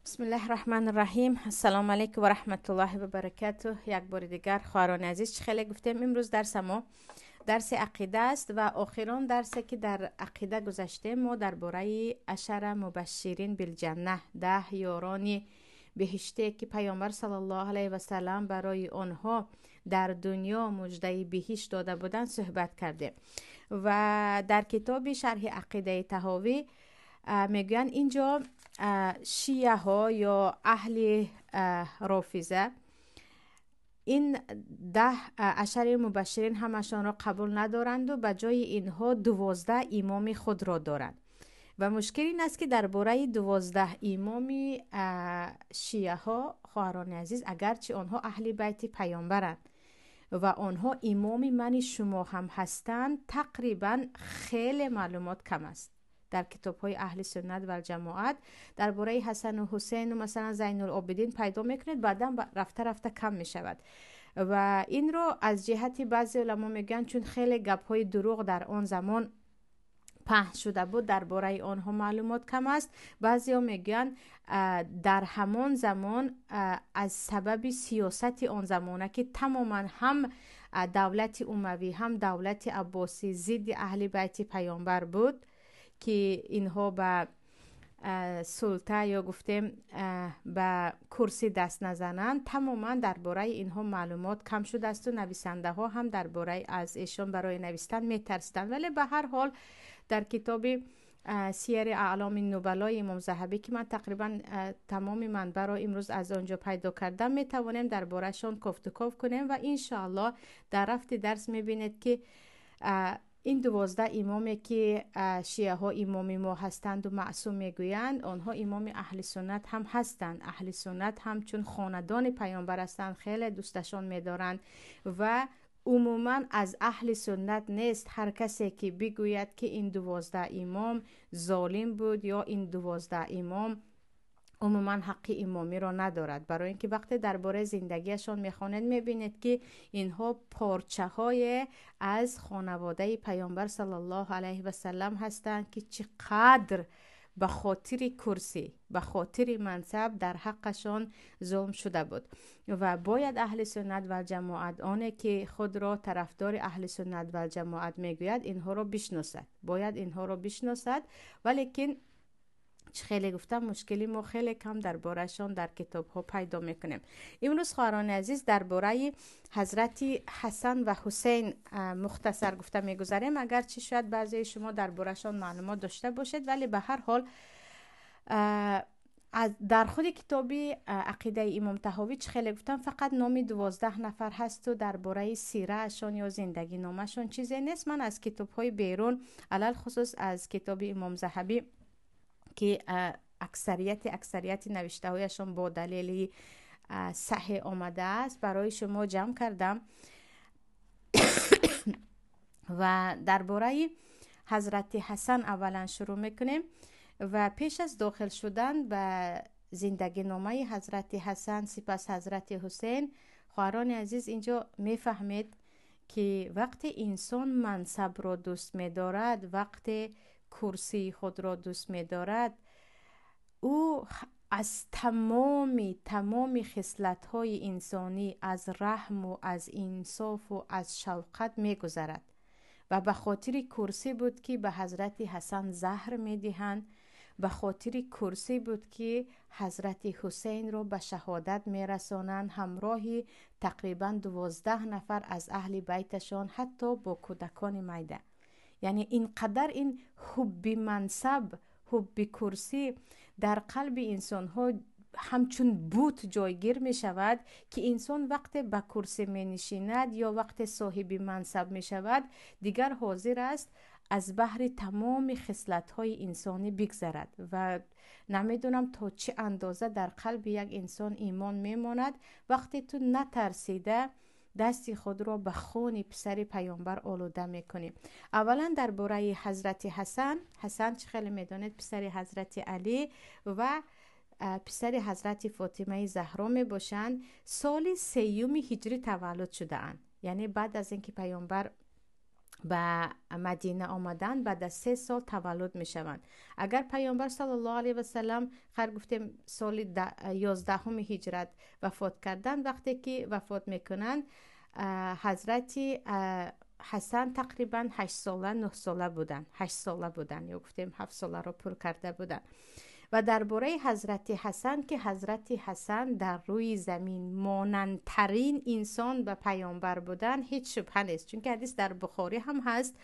بسم الله الرحمن الرحیم. السلام علیکم و رحمت الله و برکاته. یک بار دیگر خواهران عزیز، چه خیلی گفتیم امروز درس ما درس عقیده است و آخران درسی که در عقیده گذشته ما درباره عشر مبشرین بالجنه، 10 یاران بهشته که پیامبر صلی الله علیه و سلم برای آنها در دنیا مژده بهشت داده بودند صحبت کرده و در کتاب شرح عقیده طحاوی میگن اینجا شیعه ها یا اهل رافضه این 10 عشر مبشرین همشان را قبول ندارند و به جای اینها 12 امام خود را دارند و مشکل این است که درباره 12 امام شیعه ها خواهران عزیز، اگرچه آنها اهل بیت پیامبرند و آنها امام من شما هم هستند، تقریبا خیلی معلومات کم است. در کتاب های اهل سنت و جماعت درباره حسن و حسین و مثلا زین العابدین پیدا میکنید، بعدا رفته رفته کم می شود و این رو از جهتی بعضی علما میگن چون خیلی گپ های دروغ در آن زمان پهن شده بود درباره آنها معلومات کم است. بعضی ها میگن در همان زمان از سبب سیاست آن زمانه که تماما هم دولت اموی هم دولت عباسی ضد اهل بیت پیامبر بود که اینها به سلطه یا گفتیم به کرسی دست نزنند، تماما درباره اینها معلومات کم شده است و نویسنده ها هم درباره از ایشان برای نوشتن میترسیدند. ولی به هر حال در کتاب سیر اعلام النبلا امام ذهبی که من تقریبا تمام منبع را امروز از آنجا پیدا کردم، میتوانیم درباره شان گفتگو کنیم و انشاءالله در رفت درس میبینید که این 12 امامی که شیعه ها امام ما هستند و معصوم میگویند، آنها امام اهل سنت هم هستند. اهل سنت هم چون خاندان پیامبر هستند خیلی دوستشان میدارند و عموما از اهل سنت نیست هر کسی که بگوید که این 12 امام ظالم بود یا این 12 امام عموما حق امامی را ندارد، برای اینکه وقتی درباره زندگیشان میخوانید میبینید که اینها پارچه های از خانواده پیامبر صلی الله علیه و سلم هستند که چقدر به خاطر کرسی، به خاطر منصب در حقشان ظلم شده بود و باید اهل سنت و جماعت، آنه که خود را طرفدار اهل سنت و جماعت میگوید، اینها را بشناسد، باید اینها را بشناسد. ولیکن خیلی گفتم مشکلی ما خیلی کم دربارهشان در کتاب ها پیدا میکنیم. امروز خواهران عزیز درباره حضرت حسن و حسین مختصر گفته میگذاریم، اگرچه شاید بعضی شما دربارهشان معلومات داشته باشید، ولی به هر حال در خود کتابی عقیده امام طحاوی خیلی گفتم فقط نام 12 نفر هست و درباره سیرهشان یا زندگی نامشان چیزی نیست. من از کتاب های بیرون، علل خصوص از کتاب امام ذهبی که اکثریت نوشته هایشان با دلیلی صحیح آمده است، برای شما جمع کردم و درباره حضرت حسن اولا شروع میکنیم و پیش از داخل شدن به زندگی نامه حضرت حسن سپس حضرت حسین، خواهران عزیز اینجا میفهمید که وقتی انسان منصب را دوست می‌دارد، وقتی کرسی خود را دوست می‌دارد، او از تمام خصلت‌های انسانی، از رحم و از انصاف و از شفقت می‌گذرد و به خاطر کرسی بود که به حضرت حسن زهر می‌دهند، به خاطر کرسی بود که حضرت حسین را به شهادت میرسانند همراه تقریبا 12 نفر از اهل بیتشان، حتی با کودکان میده. یعنی اینقدر این حب منصب، حب کرسی در قلب انسان ها همچون بوت جایگیر می شود که انسان وقت به کرسی می نشیند یا وقت صاحب منصب می شود دیگر حاضر است از بحر تمام خصلت‌های انسانی بگذرد و نمیدونم تا چه اندازه در قلب یک انسان ایمان میماند وقتی تو نترسیده دستی خود را به خون پسر پیامبر آلوده میکنی. اولا درباره حضرت حسن چه خیلی میدانید پسر حضرت علی و پسر حضرت فاطمه زهرا می باشند. سال 3 هجری تولد شده اند، یعنی بعد از اینکه پیامبر به مدینه آمدن بعد از 3 سال تولد می شوند. اگر پیامبر صلی الله علیه و سلم خیر گفتیم سال 11 هجرت وفات کردن، وقتی که وفات میکنند حضرت حسن تقریبا 8 ساله 9 ساله بودن، 8 ساله بودن یا گفتیم 7 ساله رو پر کرده بودن. و درباره حضرت حسن که حضرت حسن در روی زمین مانندترین انسان به پیامبر بودن هیچ شبهه نیست، چون که حدیث در بخاری هم هست،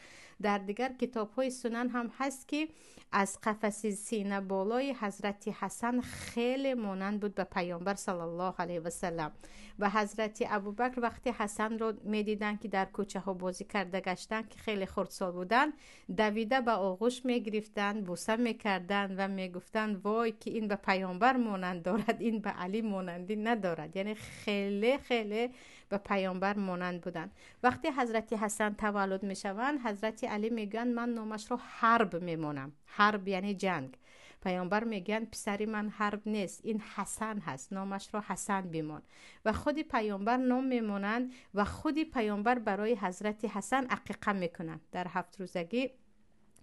در دیگر کتاب های سنن هم هست که از قفس سینه بالای حضرت حسن خیلی مانند بود به پیامبر صلی الله علیه و سلم. و حضرت ابوبکر وقتی حسن رو میدیدن که در کوچه ها بازی کرده گشتن که خیلی خردسال بودن، دویده به آغوش میگرفتن، بوسه میکردن و میگفتن وای که این به پیامبر مانند دارد، این به علی مانندی ندارد. یعنی خیلی خیلی به پیامبر مانند بودن. وقتی حضرت حسن تولد میشوند، حضرت علی میگن من نامش رو حرب میمونم. حرب یعنی جنگ. پیامبر میگن پسری من حرب نیست، این حسن هست، نامش رو حسن بیمون. و خودی پیامبر نام میمونند و خودی پیامبر برای حضرت حسن عقیقه میکنن. در 7 روزگی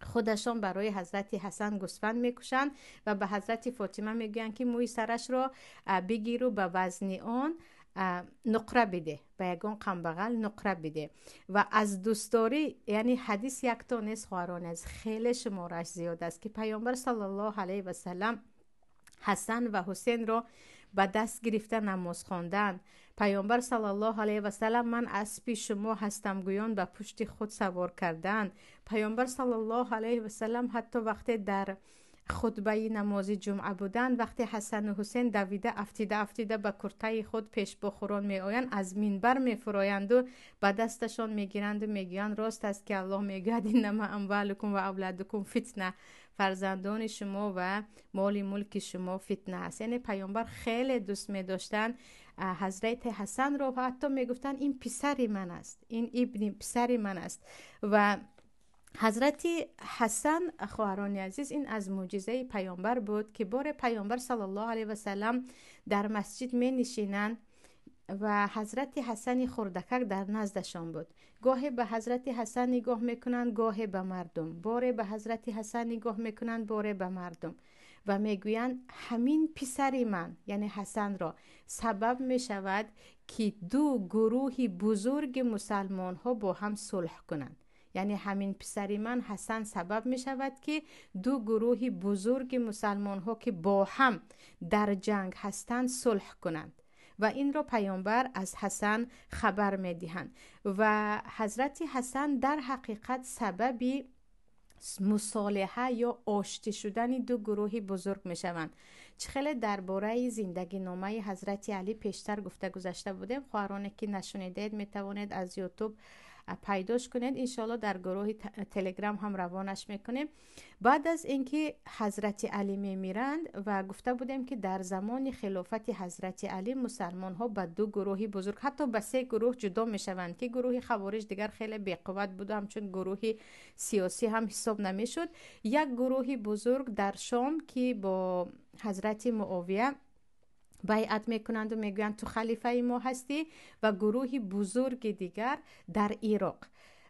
خودشان برای حضرت حسن گوسفند میکشند و به حضرت فاطمه میگن که موی سرش رو بگیر و به وزن آن نقره بده، به یگان قنبغل نقره بده. و از دوستداری، یعنی حدیث یک تا نیست خواهران از خیلی شمارش زیاد است که پیامبر صلی الله علیه و سلم حسن و حسین رو به دست گرفته نماز خواندن. پیامبر صلی الله علیه و سلم من اسب شما هستم گویان به پشت خود سوار کردن. پیامبر صلی الله علیه و سلم حتی وقتی در خطبه نماز جمعه بودن، وقتی حسن و حسین دویده افتیده به کرته خود پیش بخوران می آیند، از منبر می فرایند و به دستشان می گیرند و می گویند راست است که الله می گوید انما اموالکم و اولادکم فتنه، فرزندان شما و مال ملک شما فتنه است. یعنی پیامبر خیلی دوست می داشتن حضرت حسن رو، حتی می گفتن این پسری من است، این ابن پسری من است. و حضرت حسن خواهران عزیز این از معجزه پیامبر بود که بار پیامبر صلی الله علیه و سلم در مسجد می نشینند و حضرت حسن خردکک در نزدشان بود. گاهی به حضرت حسن نگاه میکنند، گاهی به مردم، باره به حضرت حسن نگاه میکنند، باره به مردم و میگویند همین پسر من یعنی حسن را سبب میشود که دو گروه بزرگ مسلمان ها با هم صلح کنند. یعنی همین پسر من حسن سبب می شود که دو گروه بزرگ مسلمان ها که با هم در جنگ هستند صلح کنند. و این را پیامبر از حسن خبر می دهند و حضرت حسن در حقیقت سببی مصالحه یا آشتی شدن دو گروه بزرگ می شوند. خیلی درباره زندگی نامه حضرت علی پیشتر گفته گذاشته بودیم. خواهرانی که نشنیدید می توانید از یوتیوب پیداش کنید، انشالله در گروه تلگرام هم روانش میکنیم. بعد از اینکه حضرت علی میمیرند و گفته بودیم که در زمان خلافت حضرت علی مسلمان ها به دو گروه بزرگ حتی به 3 گروه جدا میشوند که گروه خوارج دیگر خیلی بی‌قوت بود، همچون گروه سیاسی هم حساب نمیشد. یک گروه بزرگ در شام که با حضرت معاویه بیعت میکنند و میگویند تو خلیفه ما هستی، و گروه بزرگ دیگر در عراق.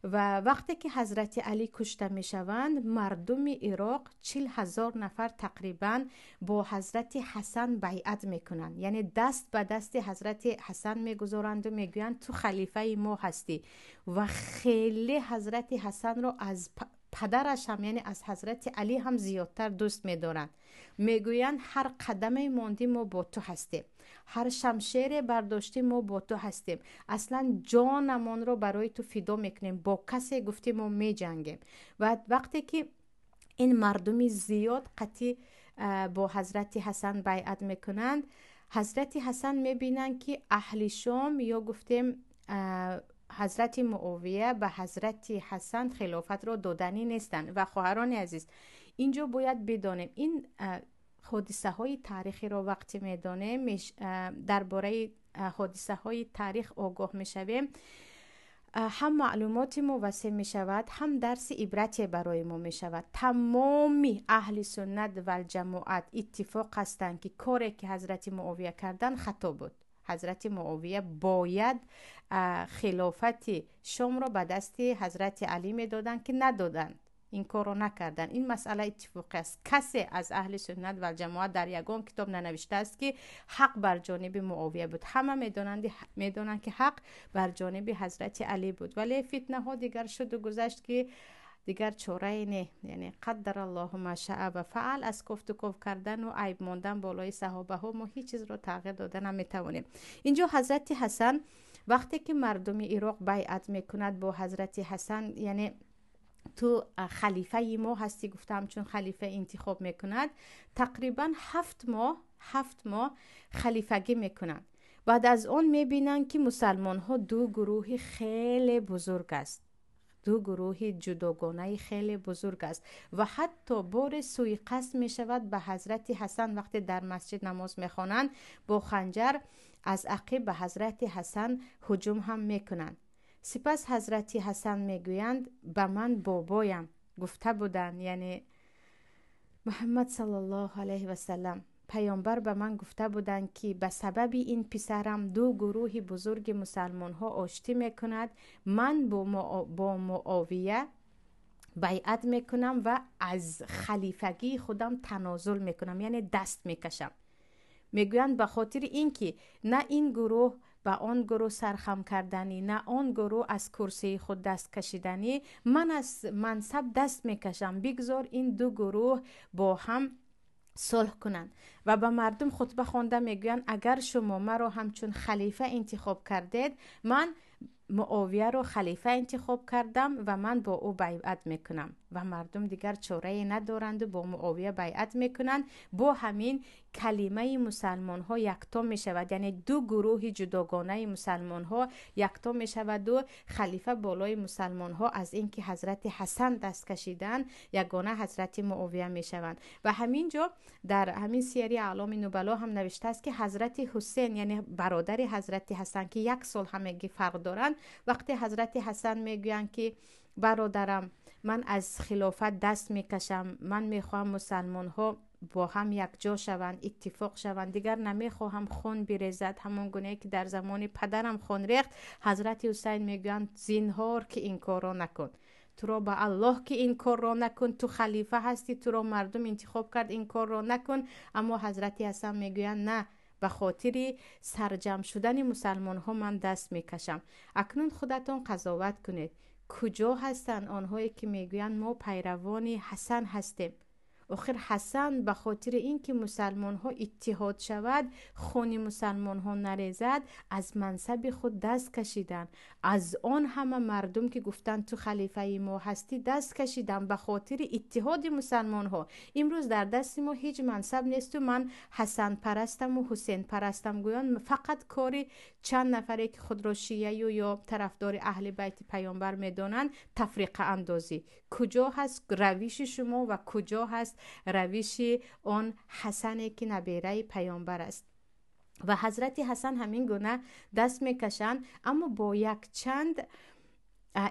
و وقتی که حضرت علی کشته میشوند، مردم عراق 40,000 نفر تقریبا با حضرت حسن بیعت میکنند، یعنی دست به دست حضرت حسن میگذارند و میگویند تو خلیفه ما هستی. و خیلی حضرت حسن رو از پدرش هم یعنی از حضرت علی هم زیادتر دوست می‌دارند. میگویند هر قدم ماندی ما با تو هستیم، هر شمشیر برداشتی ما با تو هستیم، اصلا جانمان رو برای تو فدا میکنیم، با کسی گفتیم ما میجنگیم. و وقتی که این مردم زیاد قطعی با حضرت حسن بیعت میکنند، حضرت حسن میبینند که اهل شام یا گفتیم حضرت معاویه به حضرت حسن خلافت را دادنی نیستند. و خواهران عزیز اینجا باید بدانیم این حادثه های تاریخی را وقتی میدانیم، درباره حادثه های تاریخ آگاه میشویم، هم معلومات ما وسیع می شود، هم درس عبرتی برای ما می شود. تمامی اهل سنت و جماعت اتفاق هستند که کاری که حضرت معاویه کردن خطا بود. حضرت معاویه باید خلافت شام را به دست حضرت علی میدادند که ندادند، این کار رو نکردن. این مسئله اتفاقی است. کسی از اهل سنت و جماعت در یگان کتاب ننوشته است که حق بر جانب معاویه بود. همه میدونند که حق بر جانب حضرت علی بود، ولی فتنه ها دیگر شد و گذشت که دیگر چاره نه، یعنی قدر الله ما شاء و فعل. از گفت و گفت کردن و عیب ماندن بالای صحابه ها ما هیچ چیز رو تغییر دادن نمیتوانیم. اینجا حضرت حسن وقتی که مردم عراق بیعت میکند با حضرت حسن، یعنی تو خلیفه ما هستی گفتم، چون خلیفه انتخاب میکند تقریبا 7 ماه خلیفگی میکنند. بعد از اون میبینن که مسلمان ها دو گروه خیلی بزرگ است، دو گروه جداگانه خیلی بزرگ است و حتی بار سوءقصد می شود به حضرت حسن. وقتی در مسجد نماز میخوانند با خنجر از عقب به حضرت حسن هجوم هم میکنند. سپس حضرت حسن میگویند به من بابایم گفته بودند، یعنی محمد صلی الله علیه و سلم پیامبر به من گفته بودند که به سبب این پسرم دو گروه بزرگ مسلمان ها آشتی میکند. من با معاویه بیعت میکنم و از خلیفگی خودم تنازل میکنم، یعنی دست میکشم. میگویند به خاطر اینکه نه این گروه به آن گروه سرخم کردنی، نه آن گروه از کرسی خود دست کشیدنی، من از منصب دست میکشم، بگذار این دو گروه با هم صلح کنند. و به مردم خطبه خوانده میگویند اگر شما مرا همچون خلیفه انتخاب کردید، من معاویه رو خلیفه انتخاب کردم و من با او بیعت میکنم. و مردم دیگر چاره ندارند و با معاویه بیعت میکنند. با همین کلمه مسلمان ها یکتا می شود، یعنی دو گروه جداگانه مسلمان ها یکتا می شود و خلیفه بالای مسلمان ها از اینکه حضرت حسن دست کشیدن یگانه حضرت معاویه می شوند. و همینجا در همین سیر اعلام نبلا هم نوشته است که حضرت حسین، یعنی برادر حضرت حسن که 1 سال همگی فرق دارند، وقتی حضرت حسن میگویند که برادرم من از خلافت دست میکشم، من میخواهم مسلمان ها با هم یک جا شوند، اتفاق شوند، دیگر نمیخواهم خون بریزد همون گونه که در زمان پدرم خون ریخت. حضرت حسین میگویند زینهار که این کار را نکن، تو را به الله که این کار را نکن، تو خلیفه هستی، تو را مردم انتخاب کرد، این کار را نکن. اما حضرت حسن میگویند نه، به خاطر سرجم شدن مسلمان ها من دست میکشم. اکنون خودتون قضاوت کنید کجا هستند آنهایی که میگویند ما پیروان حسن هستیم؟ آخر حسن به خاطر اینکه مسلمان ها اتحاد شود، خون مسلمان ها نریزد، از منصب خود دست کشیدن. از آن همه مردم که گفتن تو خلیفه ما هستی دست کشیدن به خاطر اتحاد مسلمان ها. امروز در دست ما هیچ منصب نیست و من حسن پرستم و حسین پرستم گویان فقط کاری چند نفره که خود را شیعه یا طرفدار اهل بیت پیامبر میدانند تفریقه اندازی. کجا هست روش شما و کجا هست روش آن حسنی که نبیره پیامبر است؟ و حضرت حسن همین گونه دست میکشند، اما با یک چند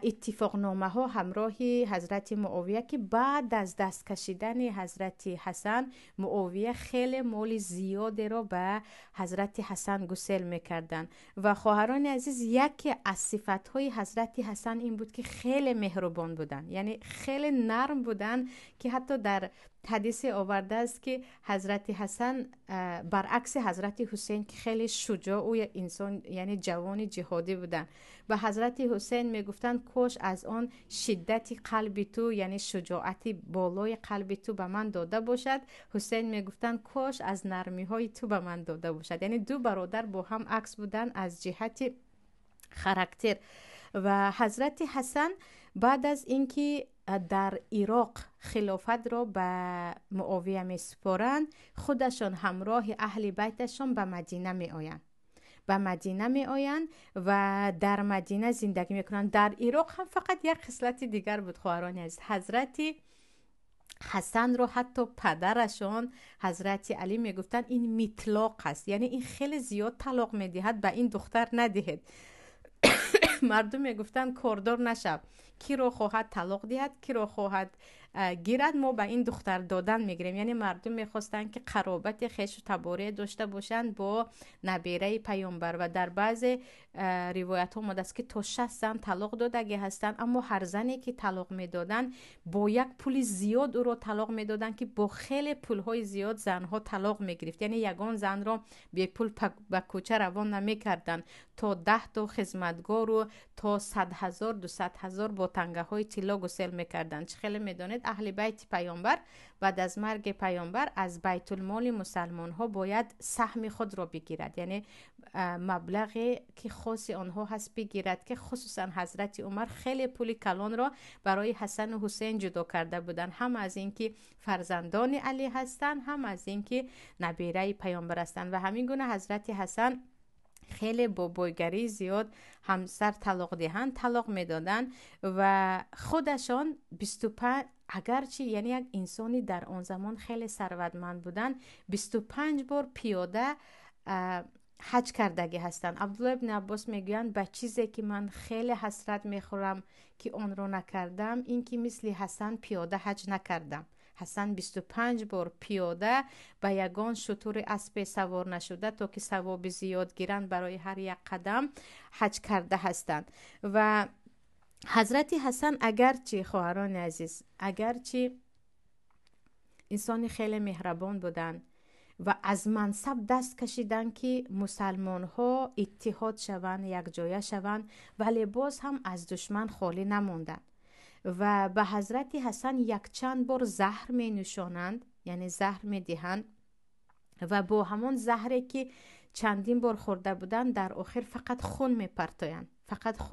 اتفاق نامه ها همراهی حضرت معاویه که بعد از دست کشیدن حضرت حسن معاویه خیلی مال زیادی را به حضرت حسن گسیل میکردن. و خواهران عزیز، یکی از صفت های حضرت حسن این بود که خیلی مهربان بودن، یعنی خیلی نرم بودن که حتی در حدیث آورده است که حضرت حسن برعکس حضرت حسین که خیلی شجاع و انسان یعنی جوان جهادی بودن، و حضرت حسین میگفتن کاش از آن شدت قلب تو، یعنی شجاعت بالای قلب تو به من داده باشد. حسین میگفتن کاش از نرمی های تو به من داده باشد. یعنی دو برادر با هم عکس بودن از جهت خاراکتر. و حضرت حسن بعد از اینکه در عراق خلافت را به معاویه می سپارند، خودشان همراه اهل بیتشان به مدینه می آیند و در مدینه زندگی می کنند. در عراق هم فقط یک خصلت دیگر بود خواهران عزیز، حضرت حسن رو حتی پدرشان حضرت علی می گفتند این میطلاق است، یعنی این خیلی زیاد طلاق می دهد، به این دختر ندهد. مردم میگفتن کاردار نشو، کی رو خواهد طلاق دهد، کی رو خواهد گیرد ما به این دختر دادن میگیریم. یعنی مردم میخواستن که قرابت خویش و تباره داشته باشند با نبیره پیامبر و در بعض روایت ها اومده است که تا 6 زن طلاق دادگی هستند، اما هر زنی که طلاق میدادن با یک پول زیاد او رو طلاق میدادن که با خیلی پول های زیاد زنها طلاق میگرفت. یعنی یگان زن را به پول به کوچه روان نمیکردن، تا 10 تا خدمتگار و تا 100,000 200,000 با تنگه های طلا گسل میکردن. چه خیلی میدانید اهل بیت پیامبر بعد از مرگ پیامبر از بیت المال مسلمان ها باید سهم خود را بگیرد، یعنی مبلغی که خاص آنها هست بگیرد، که خصوصا حضرت عمر خیلی پول کلان را برای حسن و حسین جدا کرده بودند، هم از اینکه فرزندان علی هستند، هم از اینکه نبیره پیامبر هستند. و همین گونه حضرت حسن خیلی با بایگری زیاد همسر طلاق دهند طلاق میدادن و خودشان 25 اگرچه یعنی یک انسانی در آن زمان خیلی ثروتمند بودن 25 بار پیاده حج کردگی هستند. عبدالله ابن عباس میگویند به چیزی که من خیلی حسرت میخورم که آن رو نکردم این که مثل حسن پیاده حج نکردم. حسن 25 بار پیاده به یگان شتر اسب سوار نشده تا که ثواب زیاد گیرند برای هر یک قدم حج کرده هستند. و حضرت حسن اگرچه خواهران عزیز اگرچه انسان خیلی مهربان بودند و از منصب دست کشیدن که مسلمان ها اتحاد شوند، یک جایه شوند، ولی باز هم از دشمن خالی نموندند و به حضرت حسن یک چند بار زهر می نوشانند، یعنی زهر می دهند و با همون زهری که چندین بار خورده بودند در آخر فقط خون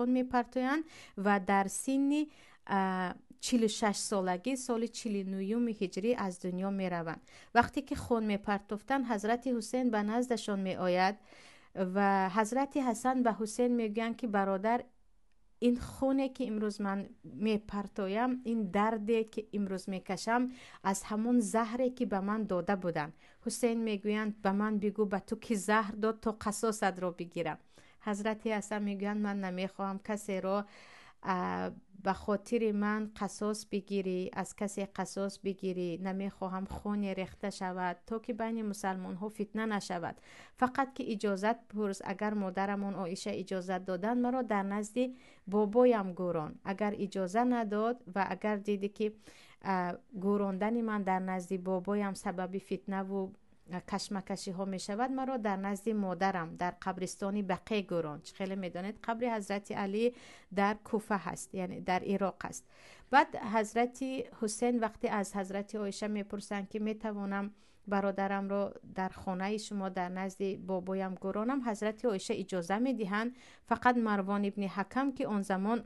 می پرتویند و در سن 46 سالگی سال 49 هجری از دنیا می روند. وقتی که خون می پرتوفتند حضرت حسین به نزدشان می آید و حضرت حسن به حسین می گویند که برادر این خونه که امروز من می پرتویم، این دردی که امروز می کشم از همون زهری که به من داده بودن. حسین می گویند به من بگو به تو که زهر داد تا قصاصت را بگیرم. حضرت حسن می گویند من نمی خواهم کسی را به خاطر من قصاص بگیری، از کسی قصاص بگیری، نمیخواهم خون ریخته شود تا که بین مسلمان ها فتنه نشود. فقط که اجازت پرس، اگر مادرمون عایشه اجازت دادن مرا در نزد بابایم گوران، اگر اجازه نداد و اگر دیدی که گوراندن من در نزد بابایم سبب فتنه و کشمکشی ها می شود، مرا در نزد مادرم در قبرستانی بقیع گوران. خیلی میدانید قبر حضرت علی در کوفه هست، یعنی در عراق است. بعد حضرت حسین وقتی از حضرت عایشه میپرسند که میتوانم برادرم را در خانه شما در نزد بابایم گورانم، حضرت عایشه اجازه میدهند. فقط مروان ابن حکم که اون زمان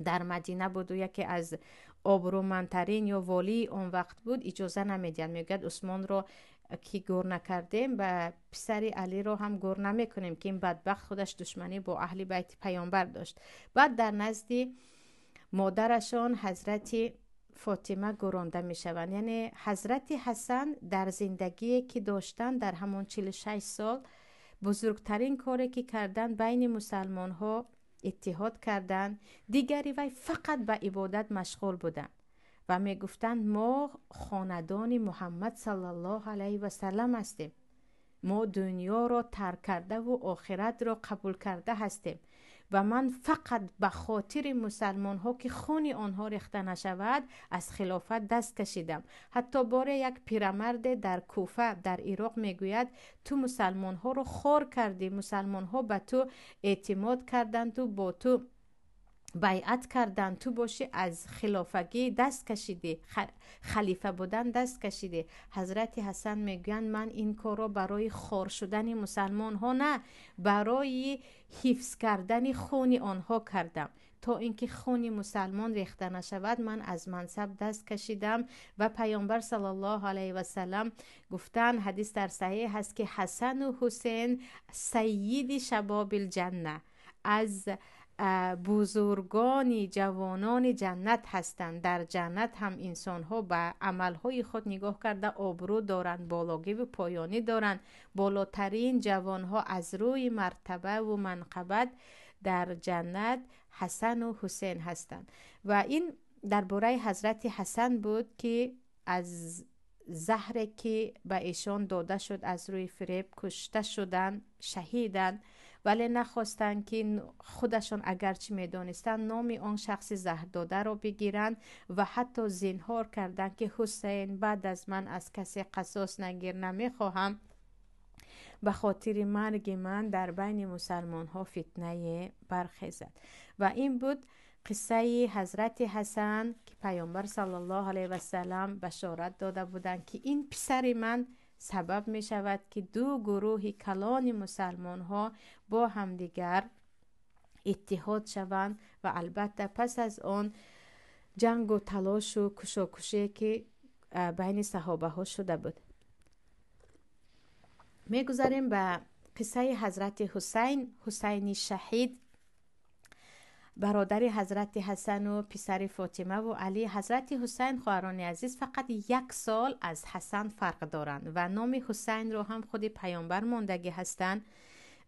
در مدینه بود و یکی از آبرومندترین یا والی اون وقت بود اجازه نمیدن، میگد عثمان رو که گور نکردیم و پسر علی رو هم گور نمیکنیم که این بدبخت خودش دشمنی با اهل بیت پیامبر داشت. بعد در نزد مادرشان حضرت فاطمه گورانده می شوند. یعنی حضرت حسن در زندگی که داشتن در همون 46 سال بزرگترین کاری که کردن بین مسلمان ها اتحاد کردن. دیگری وی فقط به عبادت مشغول بودن و می گفتند ما خاندان محمد صلی الله علیه و سلم هستیم، ما دنیا را ترک کرده و آخرت را قبول کرده هستیم و من فقط به خاطر مسلمان ها که خون آنها ریخته نشود از خلافت دست کشیدم. حتی بار یک پیرمرد در کوفه در عراق میگوید تو مسلمان ها رو خور کردی، مسلمان ها به تو اعتماد کردند، تو با تو بیعت کردن، تو باشی از خلافگی دست کشیدی، خلیفه بودن دست کشیدی. حضرت حسن میگن من این کار را برای خور شدن مسلمان ها نه، برای حفظ کردن خون آنها کردم. تا اینکه خون مسلمان ریخته نشود من از منصب دست کشیدم. و پیامبر صلی الله علیه و سلم گفتن، حدیث در صحیح هست که حسن و حسین سید شباب الجنه، از بزرگان جوانان جنت هستند. در جنت هم انسان ها به عملهای خود نگاه کرده آبرو دارند، بالاگی و پایانی دارند. بالاترین جوان ها از روی مرتبه و منقبت در جنت حسن و حسین هستند. و این درباره حضرت حسن بود که از زهر که به ایشان داده شد از روی فریب کشته شدن، شهیدن، ولی نخواستند که خودشان اگرچه میدانستند نام آن شخص زهر داده را بگیرند و حتی زنهار کردند که حسین بعد از من از کسی قصاص نگیر، نمیخواهم به خاطر مرگ من در بین مسلمان ها فتنه برخیزد. و این بود قصه حضرت حسن که پیامبر صلی الله علیه و سلم بشارت داده بودند که این پسر من سبب می شود که دو گروه کلان مسلمان ها با همدیگر اتحاد شوند و البته پس از آن جنگ و تلاش و کشاکشی که بین صحابه ها شده بود. می گذاریم به قصه حضرت حسین شهید، برادر حضرت حسن و پسر فاطمه و علی. حضرت حسین خواهران عزیز فقط 1 سال از حسن فرق دارند و نام حسین رو هم خود پیامبر ماندگی هستند.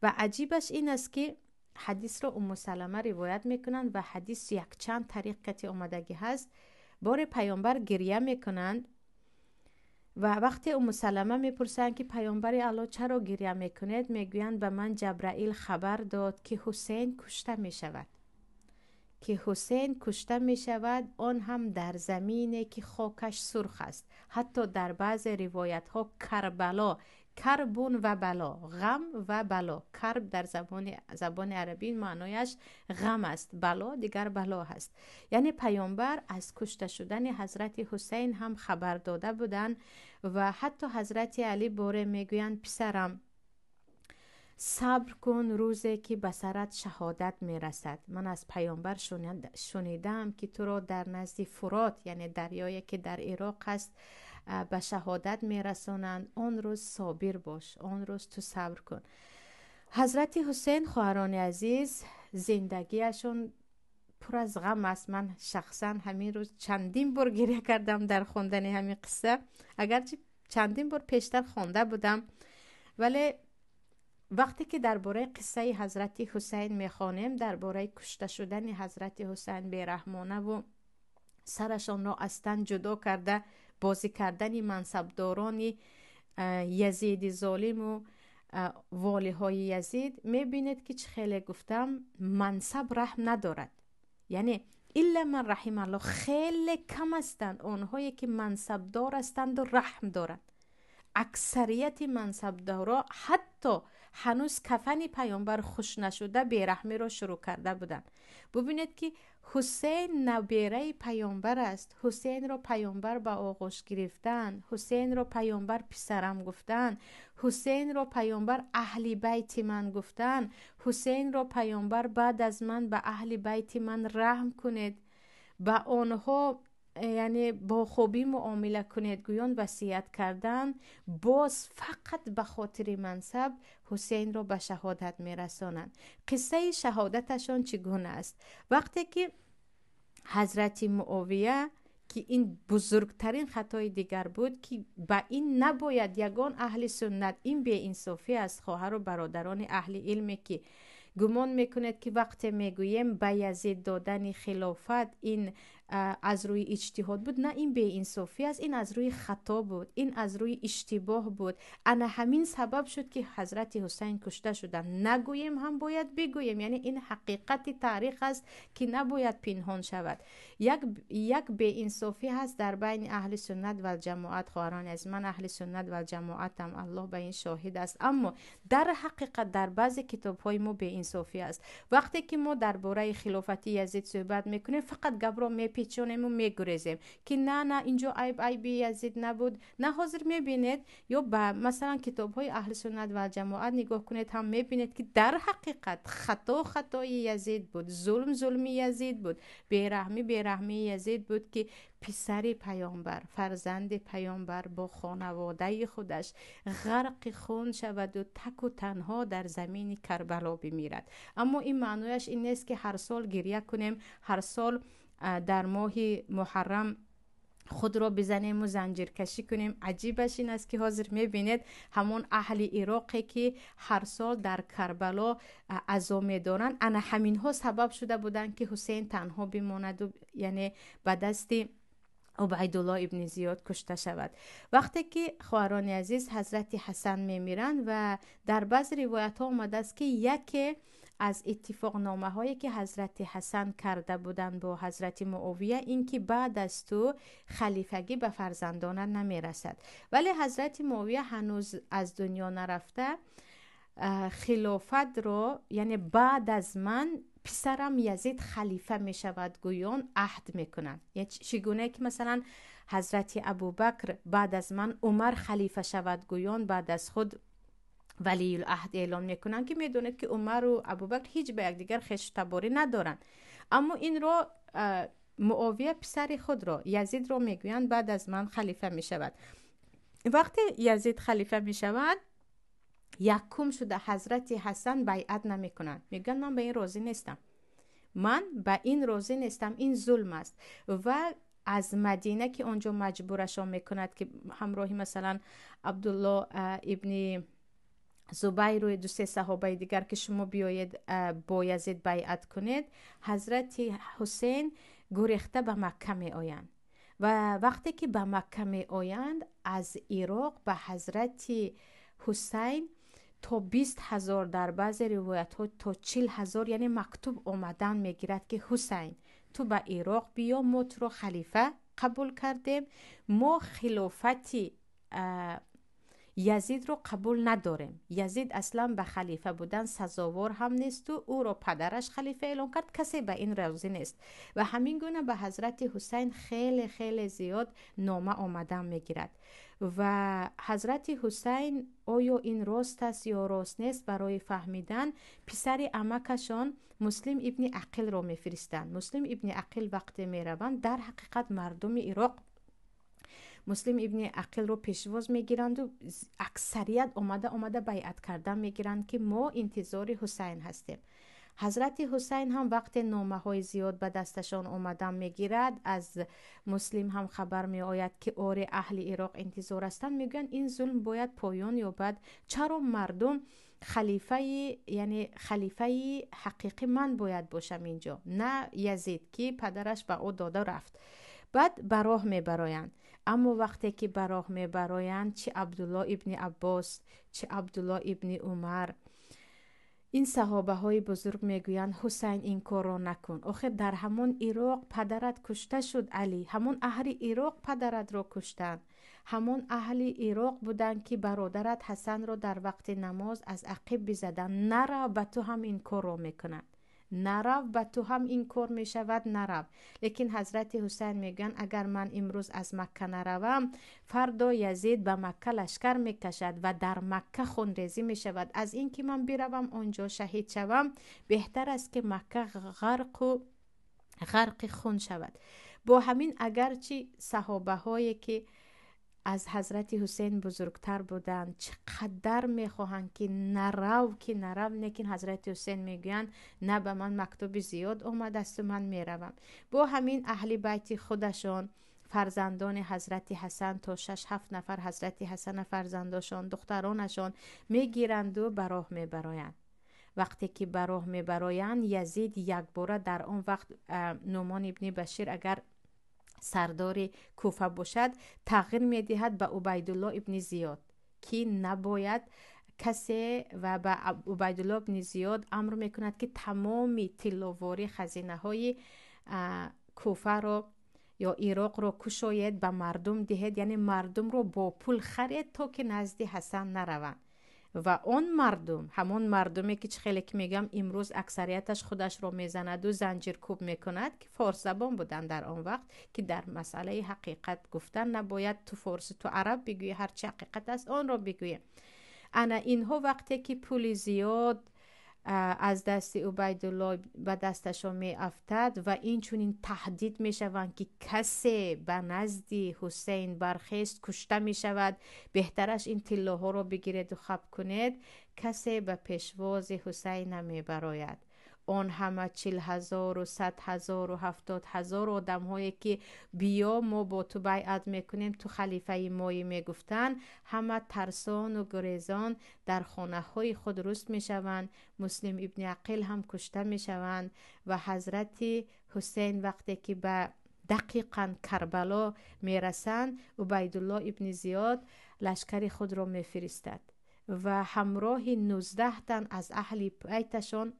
و عجیبش این است که حدیث رو ام سلمه روایت میکنند و حدیث یک چند طریقتی آمدگی هست. بار پیامبر گریه میکنند و وقتی ام سلمه میپرسند که پیامبر الله چرا گریه میکنید، میگویند به من جبرائیل خبر داد که حسین کشته میشود، که حسین کشته می شود، آن هم در زمینی که خاکش سرخ است. حتی در بعض روایت ها کربلا، کربون و بلا، غم و بلا. کرب در زبان عربی معنایش غم است، بلا دیگر بلا هست. یعنی پیامبر از کشته شدن حضرت حسین هم خبر داده بودند. و حتی حضرت علی باره میگویند پسرم صبر کن روزی که به سرت شهادت میرسد. من از پیامبر شنیدم که تو را در نزد فرات، یعنی دریایی که در عراق است، به شهادت میرسانند. آن روز صابر باش، آن روز تو صبر کن. حضرت حسین خواهران عزیز زندگیشون پر از غم است. من شخصا همین روز چندین بار گریه کردم در خواندن همین قصه، اگرچه چندین بار پیشتر خوانده بودم، ولی وقتی که درباره قصه حضرت حسین میخوانیم، درباره کشته شدن حضرت حسین بیرحمانه و سرشان را از تن جدا کرده بازی کردن منصبداران یزید ظالم و والی های یزید، میبینید که چه خیلی گفتم منصب رحم ندارد. یعنی الا من رحم الله، خیلی کم هستند آنهایی که منصبدار هستند و رحم دارند. اکثریت منصبدارا حتی هنوز کفن پیامبر خوش نشده بیرحمی را شروع کرده بودند. ببینید که حسین نبیره پیامبر است. حسین را پیامبر به آغوش گرفتن، حسین را پیامبر پسرم گفتن، حسین را پیامبر اهل بیت من گفتن، حسین را پیامبر بعد از من به اهل بیت من رحم کنید، به آنها یعنی با خوبی معامله کنید گویان وصیت کردن. باز فقط به خاطر منصب حسین را به شهادت میرسانند. قصه شهادتشان چگونه است؟ وقتی که حضرت معاویه که این بزرگترین خطای دیگر بود که با این نباید یگان اهل سنت، این بی انصافی از خواهر و برادران اهل علمی که گمان میکند که وقتی میگوییم به یزید دادن خلافت این از روی اجتهاد بود، نه، این بی انصافی است، این از روی خطا بود، این از روی اشتباه بود. انا همین سبب شد که حضرت حسین کشته شدند. نگوییم هم باید بگوییم، یعنی این حقیقت تاریخ است که نباید پنهان شود. یک بی انصافی هست در بین اهل سنت و جماعت. خواهران از من اهل سنت و جماعتم، الله به این شاهد است. اما در حقیقت در بعضی کتاب های ما بی انصافی است. وقتی که ما درباره خلافت یزید صحبت میکنیم فقط گبرا میپیچونیم و میگریزیم که نه اینجا عیب یزید نبود. نه، حاضر میبینید یا به مثلا کتاب های اهل سنت و جماعت نگاه کنید هم میبینید که در حقیقت خطای یزید بود، ظلم یزید بود، بیرحمی یزید بود که پسر پیامبر، فرزند پیامبر با خانواده خودش غرق خون شود و تک و تنها در زمین کربلا بمیرد. اما این معنیش این نیست که هر سال گریه کنیم، هر سال در ماه محرم خود را بزنیم و زنجیر کشی کنیم. عجیبش این است که حاضر میبینید همون اهل عراقی که هر سال در کربلا عزا میدارن، انا همین ها سبب شده بودن که حسین تنها بماند و یعنی به دست عبیدالله ابن زیاد کشته شود. وقتی که خواهران عزیز حضرت حسن میمیرند و در بعض روایت ها آمده است که یکی از اتفاق نامه هایی که حضرت حسن کرده بودند با حضرت معاویه این که بعد از تو خلیفگی به فرزندانت نمیرسد، ولی حضرت معاویه هنوز از دنیا نرفته، خلافت رو یعنی بعد از من پسرم یزید خلیفه می شود گویان عهد میکنن. یعنی چگونه که مثلا حضرت ابوبکر بعد از من عمر خلیفه شود گویان بعد از خود ولی العهد اعلام میکنن که میدونید که عمر و ابوبکر هیچ به یکدیگر خشت تباری ندارن، اما این رو معاویه پسر خود را یزید رو میگویند بعد از من خلیفه می شود. وقتی یزید خلیفه می شود یکم شده حضرت حسن بیعت نمی کنند، میگن من به این راضی نیستم، من به این راضی نیستم، این ظلم است. و از مدینه که اونجا مجبورشان میکند که همراهی مثلا عبدالله ابن زبیر و دو سه صحابه دیگر که شما بیایید با یزید بیعت کنید، حضرت حسین گریخته به مکه می آیند و وقتی که به مکه می آیند از عراق به حضرت حسین تا 20,000 در بعض روایت ها تا 40,000 یعنی مکتوب آمدن میگیرد که حسین تو به عراق بیا، ما تو رو خلیفه قبول کردیم، ما خلافتی یزید رو قبول نداریم، یزید اصلا به خلیفه بودن سزاوار هم نیست و او رو پدرش خلیفه اعلام کرد، کسی به این راضی نیست. و همین گونه به حضرت حسین خیلی خیلی زیاد نامه آمدن میگیرد و حضرت حسین آیا این راست است یا راست نیست برای فهمیدن پسر عمکشان مسلم ابن عقیل رو میفرستند. مسلم ابن عقیل وقتی میروند در حقیقت مردم عراق مسلم ابن عقیل رو پیشواز میگیرند و اکثریت آمده بیعت کردن میگیرند که ما انتظار حسین هستیم. حضرت حسین هم وقت نامه های زیاد به دستشان آمدن میگیرد، از مسلم هم خبر می آید که آره اهل عراق انتظار هستند، میگن این ظلم باید پایان یابد، چرا مردم خلیفه یعنی خلیفه حقیقی من باید باشم اینجا، نه یزید که پدرش به او داده رفت. بعد براه میبرایند، اما وقتی که براه میبرایند چه عبدالله ابن عباس چه عبدالله ابن عمر این صحابه های بزرگ میگویند حسین این کار را نکن، آخر در همون عراق پدرت کشته شد علی، همون اهل عراق پدرت را کشتن، همون اهل عراق بودن که برادرت حسن را در وقت نماز از عقب بزدن، نرو به تو هم این کار را میکنند، نرو به تو هم این کار می شود، نرو. لیکن حضرت حسین میگن اگر من امروز از مکه نروم فردا یزید به مکه لشکر میکشد و در مکه خونریزی می شود، از این که من بروم آنجا شهید شوم بهتر است که مکه غرق خون شود. با همین اگرچه صحابه هایی که از حضرت حسین بزرگتر بودند چقدر میخواهند که نرو لیکن حضرت حسین میگویند نه، به من مکتوب زیاد آمده است و من میروم. با همین اهل بیت خودشان فرزندان حضرت حسن تا 6-7 نفر حضرت حسن فرزنداشان دخترانشان میگیرند و براه میبرایند. وقتی که براه میبرایند یزید یک باره در آن وقت نعمان ابن بشیر اگر سردار کوفه باشد تغییر میدهد به عبیدالله ابن زیاد که نباید کسی و به عبیدالله ابن زیاد امر میکند که تمام طلاواری خزینه های کوفه را یا عراق را کشاید به مردم دهد، یعنی مردم را با پول خرید تا که نزد حسن نروند. و اون مردم همون مردمی که خیلی که میگم امروز اکثریتش خودش رو میزند و زنجیر کوب میکند که فارس زبان بودن در آن وقت که در مسئله حقیقت گفتن نباید تو فارس تو عرب بگوی، هرچی حقیقت است آن رو بگوی. انا اینها وقتی که پول زیاد از دست عبیدالله به دستشان می افتد و این چونین تهدید می شوند که کسی به نزد حسین برخیست کشته می شود، بهترش این طلا ها رو بگیرید و خب کنید، کسی به پیشواز حسین نمی براید. آن همه 40,000 و 100,000 و 70,000 آدم هایی که بیا ما با تو بیعت میکنیم تو خلیفه مایی میگفتن، همه ترسان و گریزان در خانه های خود رست میشوند. مسلم ابن عقیل هم کشته میشوند و حضرت حسین وقتی که به دقیقاً کربلا میرسند، عبیدالله ابن زیاد لشکر خود را میفرستد و همراه 19 تن از اهل بیتشان.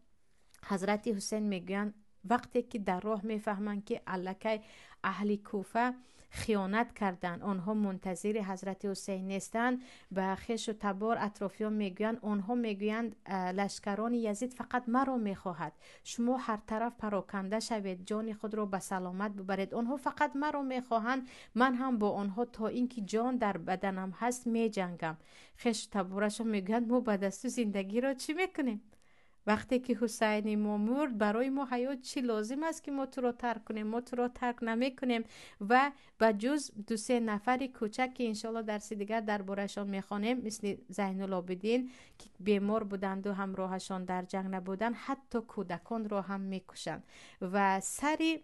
حضرت حسین میگویند وقتی که در راه میفهمند که الکی اهل کوفه خیانت کردند، آنها منتظر حضرت حسین نیستند، به خویش و تبار اطرافیان میگویند، آنها میگویند لشکران یزید فقط مرا میخواهد، شما هر طرف پراکنده شوید، جان خود را به سلامت ببرید، آنها فقط مرا میخواهند، من هم با آنها تا اینکه جان در بدنم هست میجنگم. خویش و تبارشان میگویند ما به دست زندگی را چی میکنیم؟ وقتی که حسین ما مرد برای ما حیات چی لازم است که ما تو را ترک کنیم؟ ما تو را ترک نمی کنیم. و به جز 2-3 نفر کوچک که انشالله درس دیگر درباره‌شان میخوانیم، مثل زین العابدین که بیمار بودند و همراهشان در جنگ نبودند، حتی کودکان را هم میکشند و سری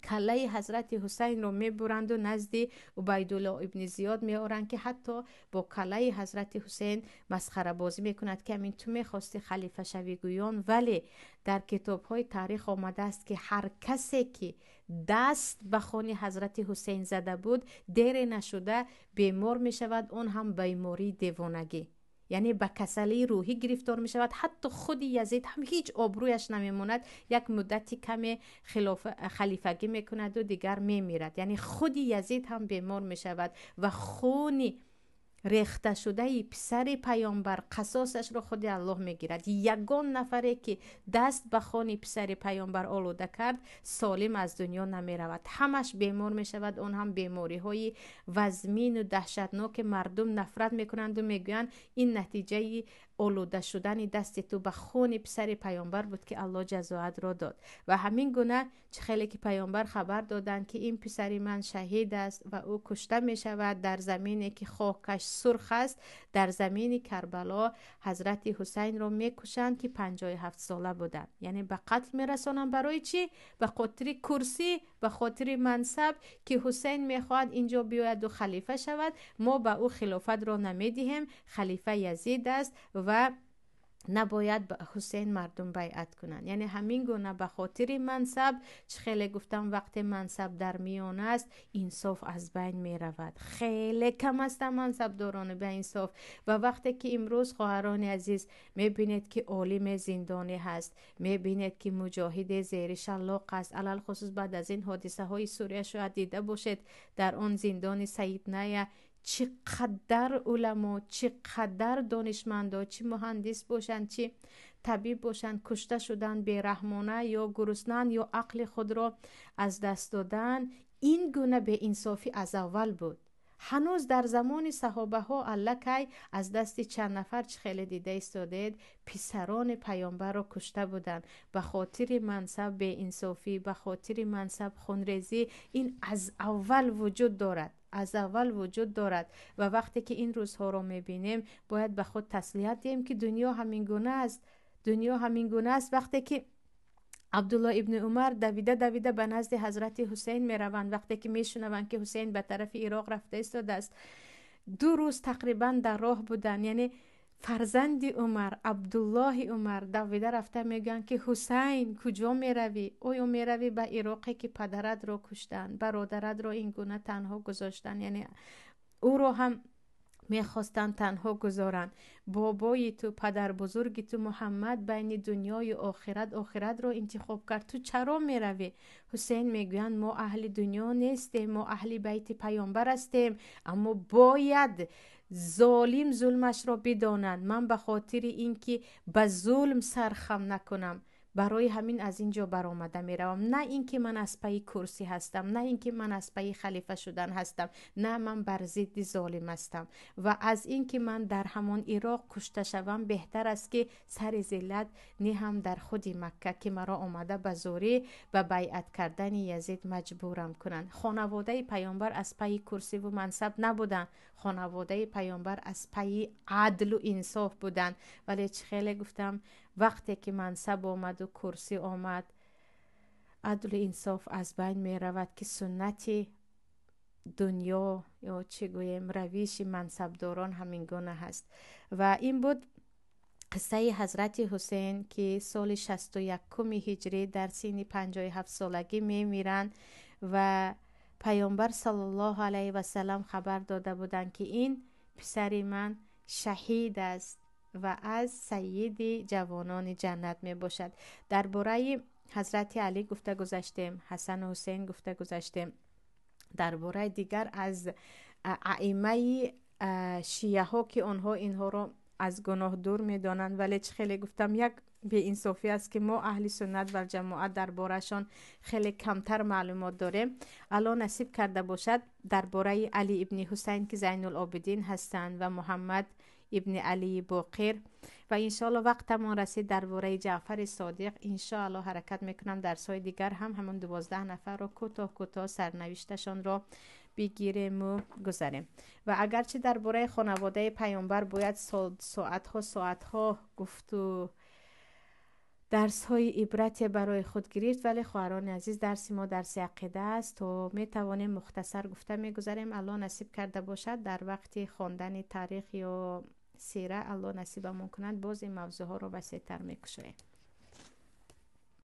کله حضرت حسین رو میبرند و نزد عبیدالله ابن زیاد میآورند که حتی با کله حضرت حسین مسخره بازی میکند که همین تو میخواستی خلیفه شوی گویان. ولی در کتاب های تاریخ آمده است که هر کسی که دست به خون حضرت حسین زده بود دیر نشده بیمار میشود، اون هم بیماری دیوانگی، یعنی به کسلی روحی گرفتار می شود. حتی خود یزید هم هیچ آبرویش نمیموند، یک مدتی کمی خلیفگی می کند و دیگر می میرد. یعنی خود یزید هم بیمار می شود و خونی ریخته شده پسر پیامبر قصاصش را خود الله میگیرد. یگان نفری که دست به خون پسر پیامبر آلوده کرد سالم از دنیا نمی رود، همش بیمار می شود. اون هم بیماری های وزمین و دهشتناک، مردم نفرت میکنند و میگویند این نتیجه آلوده شدن دست تو به خون پسر پیامبر بود که الله جزایت را داد. و همین گونه چه خیلی که پیامبر خبر دادند که این پسر من شهید است و او کشته می شود در زمینی که خاکش سرخ است، در زمین کربلا حضرت حسین را می کشند که 57 ساله بودند. یعنی به قتل می رسانند. برای چی؟ به خاطر کرسی، به خاطر منصب که حسین می خواهد اینجا بیاید و خلیفه شود، ما به او خلافت را نمی دهیم، خلیفه یزید است و نباید به حسین مردم بیعت کنند. یعنی همین گونه به خاطر منصب، چه خیلی گفتم وقتی منصب در میان است انصاف از بین می رود. خیلی کم است منصب داران به انصاف. و وقتی که امروز خواهران عزیز می بینید که عالم زندانی هست، می بینید که مجاهد زیر شلاق است، علل خصوص بعد از این حادثه های سوریه شاید دیده باشید در آن زندان سید نایه چقدر علما، چقدر دانشمندا، چه مهندس باشند چه طبیب باشند، کشته شدن بیرحمانه یا گرسنه یا عقل خود را از دست دادن. این گونه به انصافی از اول بود. هنوز در زمان صحابه ها الکی از دست چند نفر چه خیلی دیده استادید پسران پیامبر را کشته بودند به خاطر منصب به انصافی، به خاطر منصب خونریزی. این از اول وجود دارد، از اول وجود دارد. و وقتی که این روزها رو میبینیم باید به خود تسلیت دهیم که دنیا همین گونه است، دنیا همین گونه است. وقتی که عبدالله ابن عمر دویده به نزد حضرت حسین می روند، وقتی که می شنوند که حسین به طرف عراق رفته ایستاده است، 2 روز تقریبا در راه بودن، یعنی فرزند عمر عبدالله عمر دویده رفته میگن که حسین کجا می روی؟ اویا می روی به عراقی که پدرت را کشتن، برادرت را این گونه تنها گذاشتن، یعنی او رو هم میخواستن تنها گذارن. بابای تو، پدر بزرگ تو محمد بین دنیای آخرت را انتخاب کرد، تو چرا میروی؟ حسین میگویند ما اهل دنیا نیستیم، ما اهل بیت پیامبر هستیم، اما باید ظالم ظلمش را بدانند. من به خاطر اینکه به ظلم سرخم نکنم برای همین از اینجا برآمده میروم. نه اینکه من از پی کرسی هستم، نه اینکه من از پی خلیفه شدن هستم، نه، من بر ضد ظالم هستم. و از اینکه من در همان عراق کشته شوم بهتر است که سر ذلت نهم در خود مکه که مرا آمده به زوری و بیعت کردن یزید مجبورم کنند. خانواده پیامبر از پی کرسی و منصب نبودن، خانواده پیامبر از پی عدل و انصاف بودن. ولی چه خیلی گفتم وقتی که منصب آمد و کرسی آمد، عدل و انصاف از بین می رود که سنتی دنیا یا چه گویم رویش منصبداران همین گونه هست. و این بود قصه حضرت حسین که سال 61 هجری در سن 57 سالگی می میرند و پیامبر صلی الله علیه و سلم خبر داده بودند که این پسر من شهید است و از سید جوانان جنت می باشد. درباره حضرت علی گفته گذاشتیم، حسن و حسین گفته گذاشتیم. درباره دیگر از ائمه شیعه ها که آنها اینها را از گناه دور می دانند، ولی خیلی گفتم یک به انصافی است که ما اهل سنت و جماعت دربارهشان خیلی کمتر معلومات داریم. الان نصیب کرده باشد درباره علی ابن حسین که زین العابدین هستند و محمد ابن علی باقر، و انشاءالله وقت ما رسید درباره جعفر صادق انشاءالله حرکت میکنم در سای دیگر هم همون 12 نفر رو کوتاه سرنوشتشان را بگیریم و گذاریم. و اگرچه درباره خانواده پیامبر باید ساعتها گفت و درس های عبرت برای خود گرفت، ولی خواهران عزیز درس ما درس عقیده است و می توانیم مختصر گفته میگذاریم. الان نصیب کرده باشد در وقت خواندن تاریخ یا سیره، الله نصیبمون کند باز این موضوع ها رو وسیع تر میکشیم.